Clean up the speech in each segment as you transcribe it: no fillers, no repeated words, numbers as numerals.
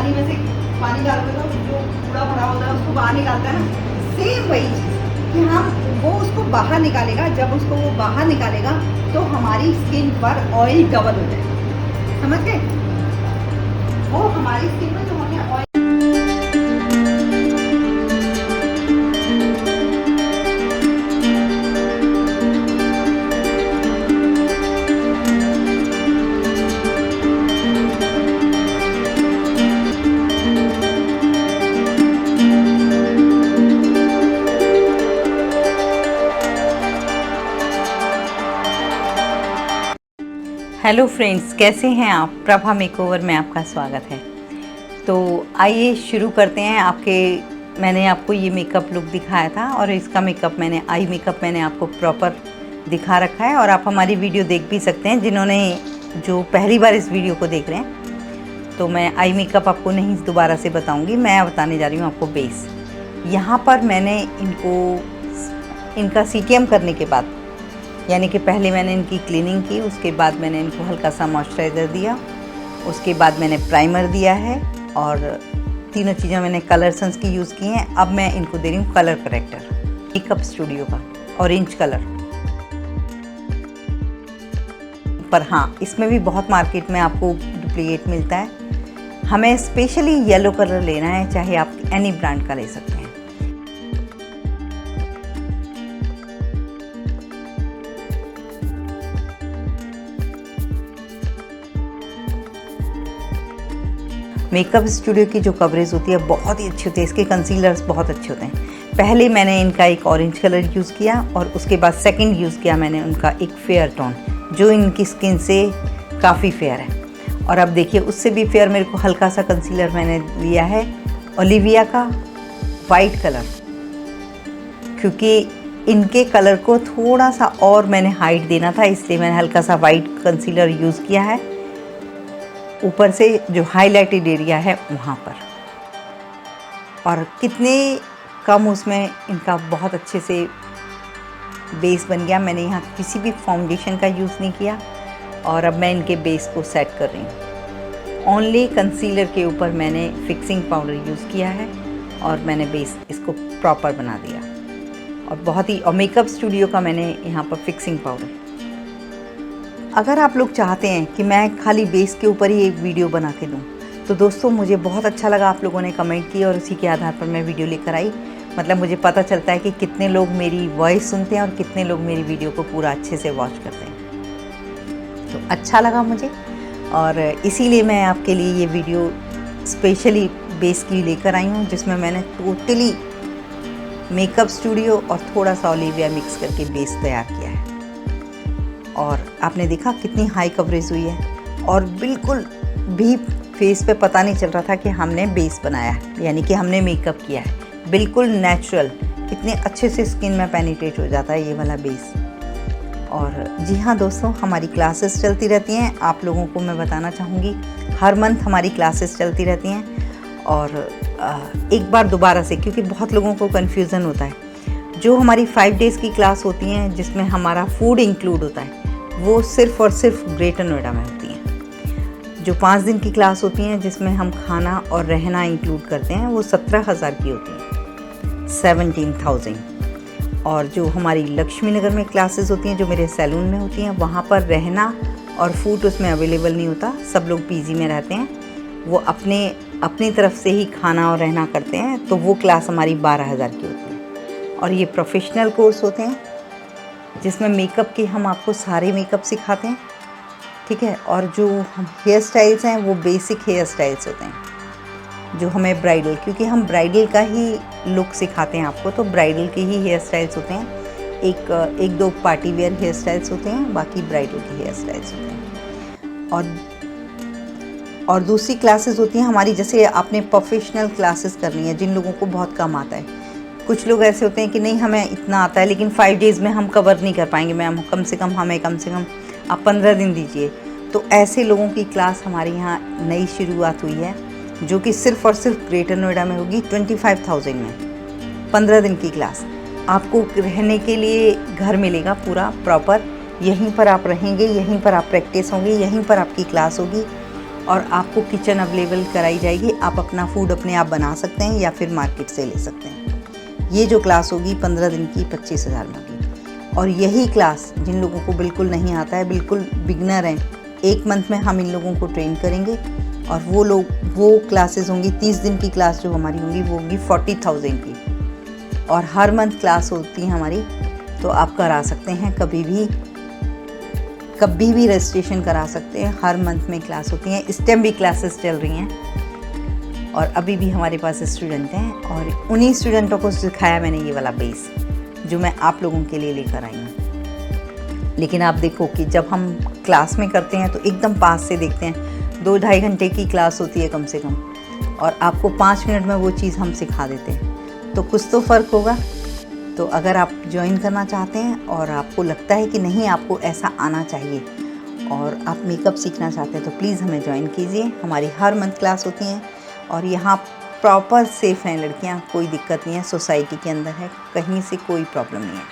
पानी में से पानी डालते तो जो कूड़ा भरा होता है उसको बाहर निकालता है ना, सेम वही चीज़ कि हम वो उसको बाहर निकालेगा। जब उसको वो बाहर निकालेगा तो हमारी स्किन पर ऑयल डबल हो जाएगा, समझ गए? वो हमारी स्किन पर जो हमें ऑयल हेलो फ्रेंड्स, कैसे हैं आप? प्रभा मेकओवर में आपका स्वागत है। तो आइए शुरू करते हैं। मैंने आपको ये मेकअप लुक दिखाया था और इसका मेकअप आई मेकअप मैंने आपको प्रॉपर दिखा रखा है और आप हमारी वीडियो देख भी सकते हैं। जो पहली बार इस वीडियो को देख रहे हैं, तो मैं आई मेकअप आपको नहीं दोबारा से बताऊँगी, मैं बताने जा रही हूँ आपको बेस। यहाँ पर मैंने इनका CTM करने के बाद, यानी कि पहले मैंने इनकी क्लीनिंग की, उसके बाद मैंने इनको हल्का सा मॉइस्चराइज़र दिया, उसके बाद मैंने प्राइमर दिया है और तीनों चीज़ें मैंने कलर सन्स की यूज़ की हैं। अब मैं इनको दे रही हूँ कलर करेक्टर मेकअप स्टूडियो का ऑरेंज कलर। पर हाँ, इसमें भी बहुत मार्केट में आपको डुप्लीकेट मिलता है। हमें स्पेशली येलो कलर लेना है, चाहे आप एनी ब्रांड का ले सकते हैं। मेकअप स्टूडियो की जो कवरेज होती है बहुत ही अच्छी होती है, इसके कंसीलर्स बहुत अच्छे होते हैं। पहले मैंने इनका एक ऑरेंज कलर यूज़ किया और उसके बाद सेकंड यूज़ किया मैंने उनका एक फेयर टोन, जो इनकी स्किन से काफ़ी फेयर है। और अब देखिए, उससे भी फेयर मेरे को हल्का सा कंसीलर मैंने लिया है ओलिविया का वाइट कलर, क्योंकि इनके कलर को थोड़ा सा और मैंने हाइट देना था, इसलिए मैंने हल्का सा वाइट कंसीलर यूज़ किया है ऊपर से जो हाईलाइटेड एरिया है वहाँ पर। और कितने कम उसमें इनका बहुत अच्छे से बेस बन गया। मैंने यहाँ किसी भी फाउंडेशन का यूज़ नहीं किया और अब मैं इनके बेस को सेट कर रही हूँ। ओनली कंसीलर के ऊपर मैंने फिक्सिंग पाउडर यूज़ किया है और मैंने बेस इसको प्रॉपर बना दिया। और मेकअप स्टूडियो का मैंने यहाँ पर फिक्सिंग पाउडर। अगर आप लोग चाहते हैं कि मैं खाली बेस के ऊपर ही एक वीडियो बना के दूँ, तो दोस्तों मुझे बहुत अच्छा लगा, आप लोगों ने कमेंट किया और उसी के आधार पर मैं वीडियो लेकर आई। मतलब मुझे पता चलता है कि कितने लोग मेरी वॉइस सुनते हैं और कितने लोग मेरी वीडियो को पूरा अच्छे से वॉच करते हैं। तो अच्छा लगा मुझे और इसीलिए मैं आपके लिए ये वीडियो स्पेशली बेस की लेकर आई हूँ, जिसमें मैंने टोटली मेकअप स्टूडियो और थोड़ा सा ओलिविया मिक्स करके बेस तैयार किया है। और आपने देखा कितनी हाई कवरेज हुई है और बिल्कुल भी फेस पे पता नहीं चल रहा था कि हमने बेस बनाया है, यानी कि हमने मेकअप किया है। बिल्कुल नेचुरल, कितने अच्छे से स्किन में पेनिट्रेट हो जाता है ये वाला बेस। और जी हाँ दोस्तों, हमारी क्लासेस चलती रहती हैं। आप लोगों को मैं बताना चाहूँगी, हर मंथ हमारी क्लासेस चलती रहती हैं। और एक बार दोबारा से, क्योंकि बहुत लोगों को कन्फ्यूज़न होता है, जो हमारी 5 डेज़ की क्लास होती हैं जिसमें हमारा फूड इंक्लूड होता है, वो सिर्फ़ और सिर्फ ग्रेटर नोएडा में होती हैं। जो 5 दिन की क्लास होती हैं जिसमें हम खाना और रहना इंक्लूड करते हैं, वो 17,000 की होती हैं, 17,000। और जो हमारी लक्ष्मी नगर में क्लासेस होती हैं, जो मेरे सैलून में होती हैं, वहाँ पर रहना और फूड उसमें अवेलेबल नहीं होता। सब लोग पीजी में रहते हैं, वो अपनी तरफ से ही खाना और रहना करते हैं। तो वो क्लास हमारी 12,000 की होती है। और ये प्रोफेशनल कोर्स होते हैं जिसमें मेकअप के हम आपको सारे मेकअप सिखाते हैं, ठीक है। और जो हम हेयर स्टाइल्स हैं वो बेसिक हेयर स्टाइल्स होते हैं, जो हमें ब्राइडल, क्योंकि हम ब्राइडल का ही लुक सिखाते हैं आपको, तो ब्राइडल के ही हेयर स्टाइल्स होते हैं। एक दो पार्टी वेयर हेयर स्टाइल्स होते हैं, बाकी ब्राइडल के हेयर स्टाइल्स होते हैं। और दूसरी क्लासेस होती हैं हमारी, जैसे आपने प्रोफेशनल क्लासेस करनी है, जिन लोगों को बहुत कम आता है। कुछ लोग ऐसे होते हैं कि नहीं हमें इतना आता है लेकिन 5 डेज़ में हम कवर नहीं कर पाएंगे मैम, कम से कम आप 15 दिन दीजिए। तो ऐसे लोगों की क्लास हमारे यहाँ नई शुरुआत हुई है, जो कि सिर्फ़ और सिर्फ ग्रेटर नोएडा में होगी 25,000 में। 15 दिन की क्लास, आपको रहने के लिए घर मिलेगा पूरा प्रॉपर, यहीं पर आप रहेंगे, यहीं पर आप प्रैक्टिस होंगे, यहीं पर आपकी क्लास होगी। और आपको किचन अवेलेबल कराई जाएगी। आप अपना फूड अपने आप बना सकते हैं या फिर मार्केट से ले सकते हैं। ये जो क्लास होगी 15 दिन की 25,000 में होगी। और यही क्लास जिन लोगों को बिल्कुल नहीं आता है, बिल्कुल बिगनर हैं, 1 मंथ में हम इन लोगों को ट्रेन करेंगे और वो क्लासेस होंगी 30 दिन की क्लास जो हमारी होंगी वो होगी 40,000 की। और हर मंथ क्लास होती है हमारी, तो आप करा सकते हैं कभी भी रजिस्ट्रेशन करा सकते हैं। हर मंथ में क्लास होती हैं। इस टाइम भी क्लासेस चल रही हैं और अभी भी हमारे पास स्टूडेंट हैं और उन्हीं स्टूडेंटों को सिखाया मैंने ये वाला बेस जो मैं आप लोगों के लिए लेकर आई हूँ। लेकिन आप देखो कि जब हम क्लास में करते हैं तो एकदम पास से देखते हैं। 2-2.5 घंटे की क्लास होती है कम से कम और आपको 5 मिनट में वो चीज़ हम सिखा देते हैं, तो कुछ तो फ़र्क होगा। तो अगर आप ज्वाइन करना चाहते हैं और आपको लगता है कि नहीं आपको ऐसा आना चाहिए और आप मेकअप सीखना चाहते हैं तो प्लीज़ हमें ज्वाइन कीजिए। हमारी हर मंथ क्लास होती हैं और यहाँ प्रॉपर सेफ़ हैं लड़कियाँ, कोई दिक्कत नहीं है, सोसाइटी के अंदर है, कहीं से कोई प्रॉब्लम नहीं है।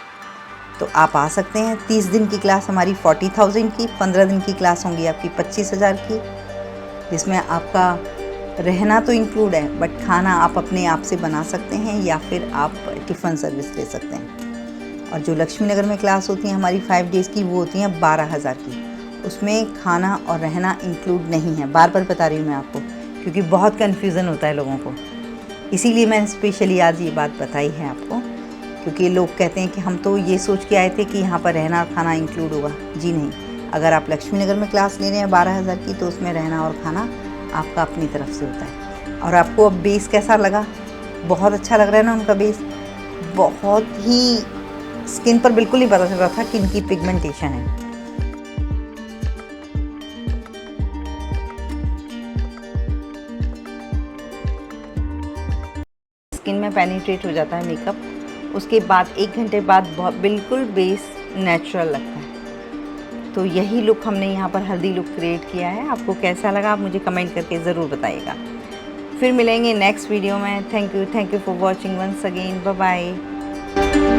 तो आप आ सकते हैं। 30 दिन की क्लास हमारी 40,000 की, 15 दिन की क्लास होंगी आपकी 25,000 की, जिसमें आपका रहना तो इंक्लूड है बट खाना आप अपने आप से बना सकते हैं या फिर आप टिफ़िन सर्विस ले सकते हैं। और जो लक्ष्मी नगर में क्लास होती हैं हमारी 5 डेज़ की, वो होती हैं 12,000 की। उसमें खाना और रहना इंक्लूड नहीं है। बार बार बता रही हूँ मैं आपको, क्योंकि बहुत कन्फ्यूज़न होता है लोगों को, इसीलिए मैंने स्पेशली आज ये बात बताई है आपको। क्योंकि लोग कहते हैं कि हम तो ये सोच के आए थे कि यहाँ पर रहना और खाना इंक्लूड होगा। जी नहीं, अगर आप लक्ष्मी नगर में क्लास ले रहे हैं 12,000 की, तो उसमें रहना और खाना आपका अपनी तरफ से होता है। और आपको अब बेस कैसा लगा? बहुत अच्छा लग रहा है ना उनका बेस। बहुत ही स्किन पर बिल्कुल ही पता चल रहा था कि इनकी पिगमेंटेशन है। स्किन में पेनिट्रेट हो जाता है मेकअप, उसके बाद 1 घंटे बाद बिल्कुल बेस नेचुरल लगता है। तो यही लुक हमने यहाँ पर हल्दी लुक क्रिएट किया है। आपको कैसा लगा आप मुझे कमेंट करके ज़रूर बताइएगा। फिर मिलेंगे नेक्स्ट वीडियो में। Thank you for watching once again. Bye bye.